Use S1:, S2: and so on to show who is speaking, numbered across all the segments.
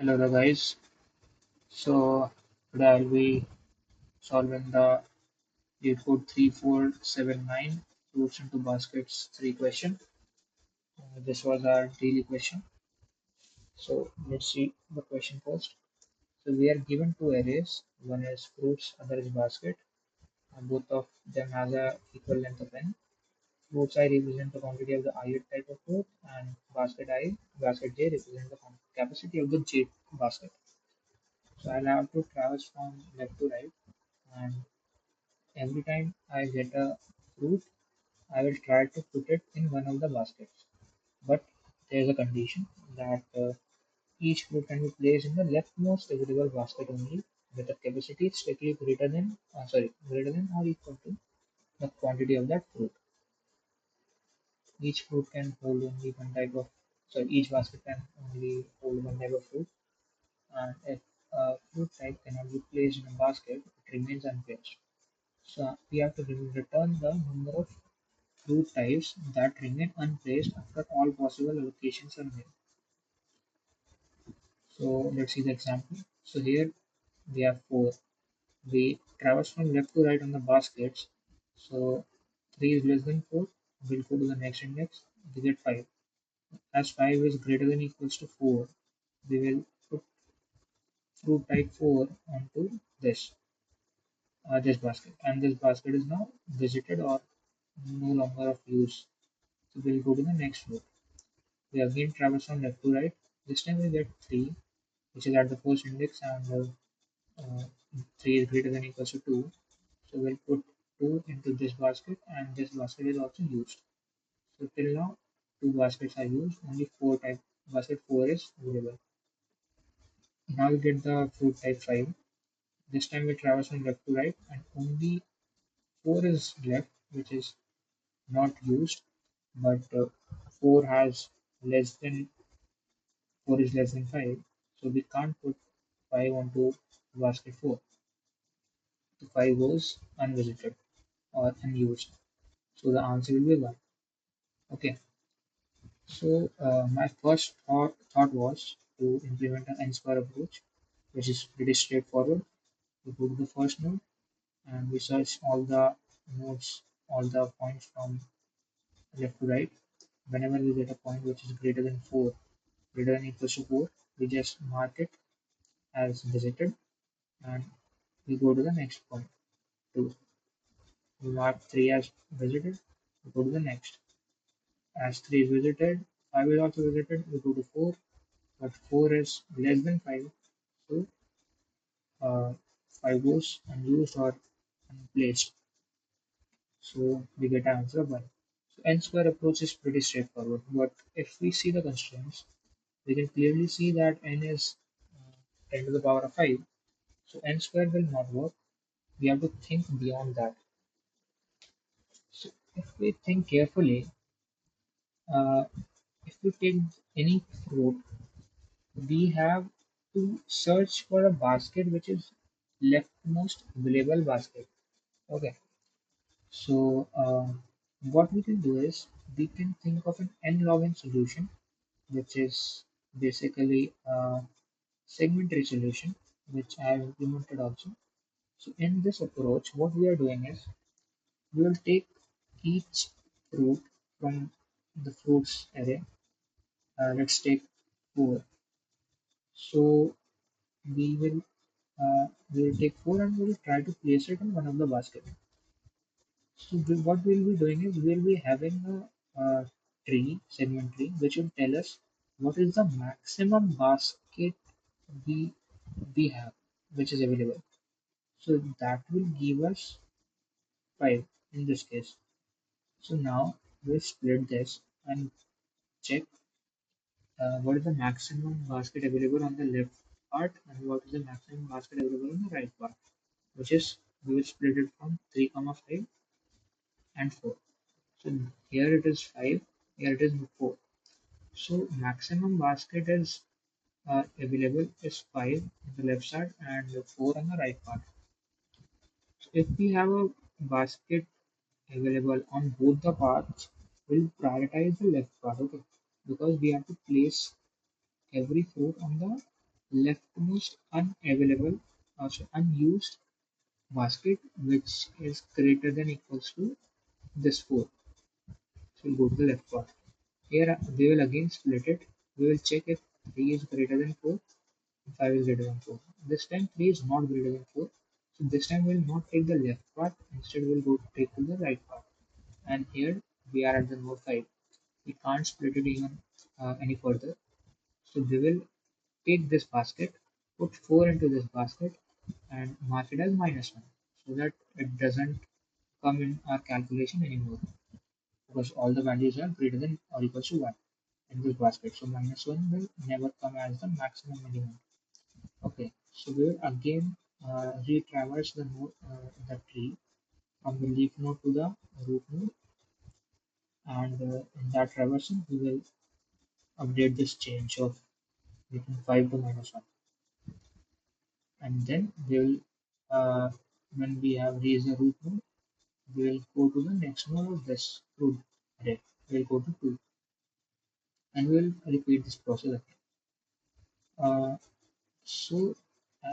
S1: Hello there guys. So today I'll be solving the Leetcode 3479 fruits into baskets 3 question. This was our daily question. So let's see the question first. So we are given two arrays. One is fruits, other is basket. Both of them has a equal length of n. Fruits I represent the quantity of the ith type of fruit, and basket j represent the capacity of the j basket. So I'll have to traverse from left to right, and every time I get a fruit, I will try to put it in one of the baskets. But there is a condition that each fruit can be placed in the leftmost available basket only, with a capacity strictly greater than or equal to the quantity of that fruit. Each fruit can hold only one type of, each basket can only hold one type of fruit, and if a fruit type cannot be placed in a basket, it remains unplaced. So we have to return the number of fruit types that remain unplaced after all possible allocations are made. So let's see the example. So here we have four. We traverse from left to right on the baskets. So 3 is less than 4. We'll go to the next index. We get 5. As 5 is greater than equals to 4, we will put fruit type 4 onto this basket. And this basket is now visited or no longer of use. So we'll go to the next fruit. We again traverse from left to right. This time we get 3, which is at the first index, and 3 is greater than equals to 2. So we'll put 2 into this basket, and this basket is also used. So till now, 2 baskets are used, only 4 type basket 4 is available. Now we get the fruit type 5. This time we traverse from left to right, and only 4 is left, which is not used, but 4 has less than 4 is less than 5, so we can't put 5 onto basket 4. So 5 goes unvisited or unused. So the answer will be 1. Okay. So my first thought was to implement an n square approach, which is pretty straightforward. We go to the first node and we search all the nodes, all the points from left to right. Whenever we get a point which is greater than 4, greater than equals to 4, we just mark it as visited, and we go to the next point. 2. We mark 3 as visited, we go to the next. As 3 is visited, 5 is also visited, we go to 4, but 4 is less than 5, so 5 goes unused or unplaced. So we get an answer of 1. So n square approach is pretty straightforward, but if we see the constraints, we can clearly see that n is 10 to the power of 5. So n square will not work. We have to think beyond that. So if we think carefully, uh, if we take any fruit, we have to search for a basket which is leftmost available basket. Okay, so what we can do is we can think of an n log n solution, which is basically a segment resolution, which I have implemented also. So in this approach, what we are doing is we will take each fruit from the fruits array. Let's take 4. So we will we will take 4 and we will try to place it in one of the basket. So what we'll be doing is we'll be having segment tree, which will tell us what is the maximum basket we we have, which is available. So that will give us 5 in this case. So now we'll split this and check what is the maximum basket available on the left part and what is the maximum basket available on the right part, which is we will split it from 3 comma 5 and 4. So here it is 5, here it is 4. So maximum basket is available is 5 on the left side and 4 on the right part. So if we have a basket available on both the parts, we'll prioritize the left part, okay? Because we have to place every fruit on the leftmost unavailable, also unused basket which is greater than equals to this 4. So we'll go to the left part. Here we will again split it. We will check if 3 is greater than 4 and 5 is greater than 4. This time 3 is not greater than 4. So this time we will not take the left part. Instead we will go take to the right part. And here we are at the node 5. We can't split it even any further. So we will take this basket, put 4 into this basket and mark it as -1 so that it doesn't come in our calculation anymore because all the values are greater than or equals to 1 in this basket. So -1 will never come as the maximum element. Okay, so we will again retraverse the tree from the leaf node to the root node, and in that traversing we will update this change of making 5 to -1, and then we will when we have reached the root node, we will go to the next node of this root array. We will go to 2, and we will repeat this process again. So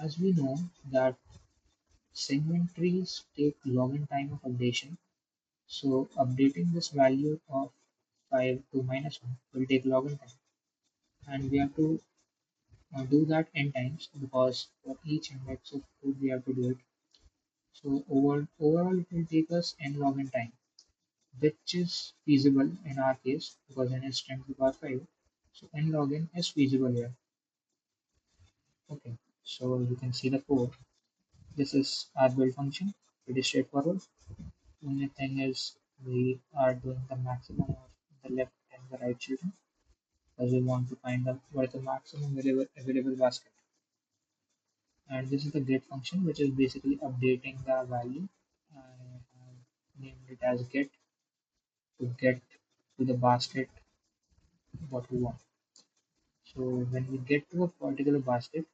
S1: as we know that segment trees take login time of updation, so updating this value of 5 to -1 will take login time, and we have to do that n times because for each index of code we have to do it. So overall it will take us n login time, which is feasible in our case because n is 10 to the power 5. So n login is feasible here. Okay, so you can see the code. This is our build function, pretty straightforward. Only thing is we are doing the maximum of the left and the right children because we want to find out what is the maximum available basket. And this is the get function which is basically updating the value. I have named it as get to the basket what we want. So when we get to a particular basket,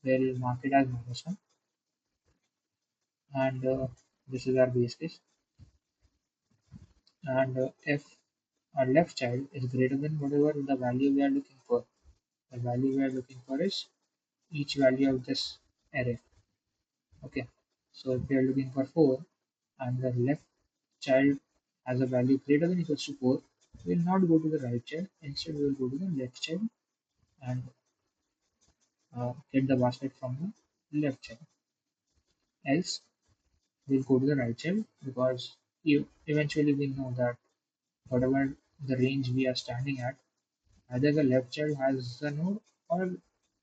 S1: we'll mark it as -1, and this is our base case. And if our left child is greater than whatever the value we are looking for, the value we are looking for is each value of this array. Okay, so if we are looking for 4 and the left child has a value greater than equals to 4, we will not go to the right child. Instead, we will go to the left child and get the basket from the left child. Else, we'll go to the right child because eventually we know that whatever the range we are standing at, either the left child has a node or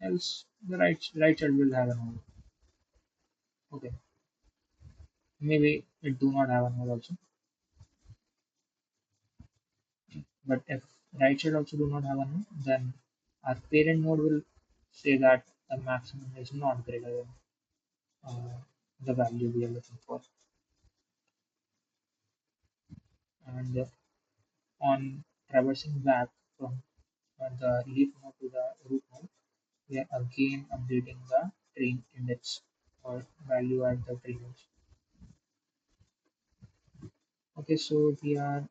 S1: else the right child will have a node. Okay, maybe it do not have a node also. But if right child also do not have a node, then our parent node will say that the maximum is not greater than uh, the value we are looking for. And on traversing back from the leaf node to the root node, we are again updating the tree index or value at the tree node. Okay, so we are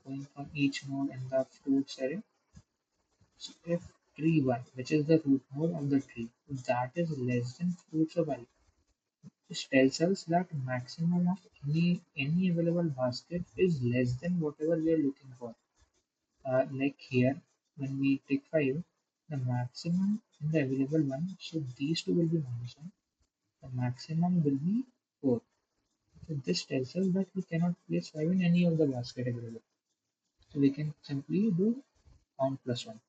S1: going from each node in the fruits array. So if tree 1, which is the root node of the tree, that is less than fruits of I, this tells us that maximum of any available basket is less than whatever we are looking for. Like here, when we take 5, the maximum in the available one, so these two will be -1, the maximum will be 4. So this tells us that we cannot place 5 in any of the basket available. So we can simply do count plus 1.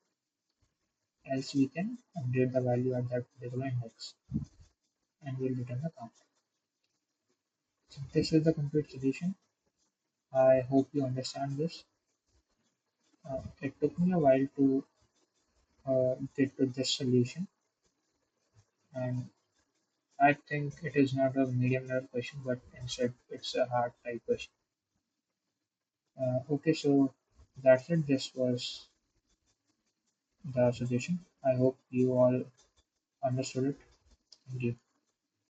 S1: Else we can update the value at that particular index and we'll return the count. So this is the complete solution. I hope you understand this. It took me a while to get to this solution, and I think it is not a medium level question, but instead it's a hard type question. Okay, so that's it. This was the solution. I hope you all understood it. Thank you.